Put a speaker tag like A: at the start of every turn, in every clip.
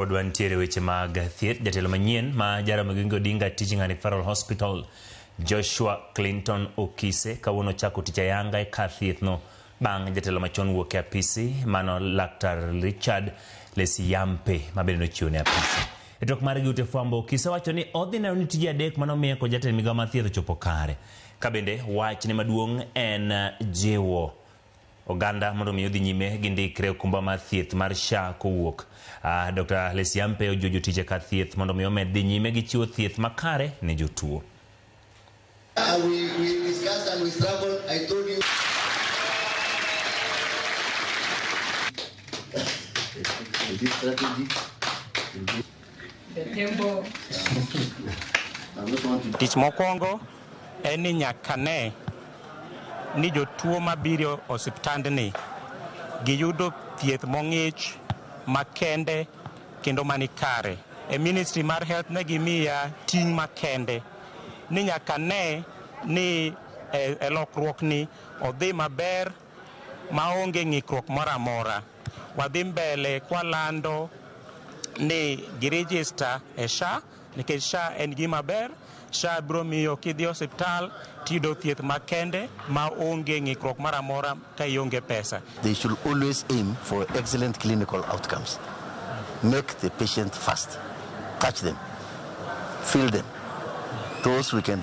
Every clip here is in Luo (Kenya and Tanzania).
A: Odwantiere weche mag thieth jatelo manyien ma Jaramogi Odinga Teaching and Referral Hospital Joshua Clinton Okise kawuono chako tich ayanga e kar thieth no bang' jatelo machon wuok e apisi mano Laktar Richard Lesiyampe mabende nochiwo ne apisi. E tok mar ute fwambo Okise wacho ni odhi neno ni tije adek manomiyo ko jatelo migawo mar thieth chopo kare. Kabende wach ne maduong' en jiwo Oganda mondo mi odhi nyime gi ndikre okumba mar thieth mar SHA kowuok. Dr. Lesiyampe ojojo tije kar thieth mondo mi omed dhi nyime gi chiwo thieth makare ne jotuo.
B: We discussed and we struggled. I told you. This strategy.
C: Tich mokwongo eni nyakane ni jotuo mabiro osiptandni giyudo thieth mong'ich makende kendo manikare. E Ministry mar Health ne gimiya ting' makende ni nyakane ni lokruok ni odhi maber maonge ng'ikruok moro amora. Wadhi mbele kwalando ni giregister e SHA nikech SHA en gima ber. SHA biro miyo kidhi osiptal tiyudo thieth makende maonge ng'ikruok moro amora ka ionge pesa.
B: They should always aim for excellent clinical outcomes. Make the patient fast. Touch them. Feel them. Those we can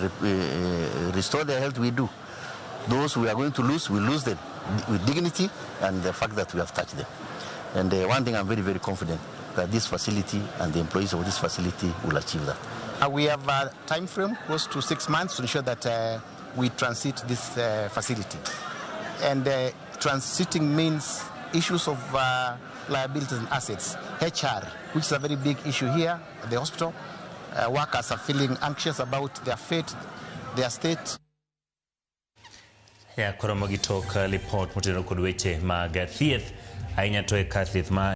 B: restore their health, we do. Those we are going to lose, we lose them with dignity and the fact that we have touched them. And one thing I'm very, very confident that this facility and the employees of this facility will achieve that.
D: We have a time frame close to 6 months to ensure that we transit this facility. And transiting means issues of liabilities and assets. HR, which is a very big issue here at the hospital. Workers are feeling anxious about their fate, their state.
A: Ramogi tok report motelo kod weche mag thieth ahinya to e kar thieth ma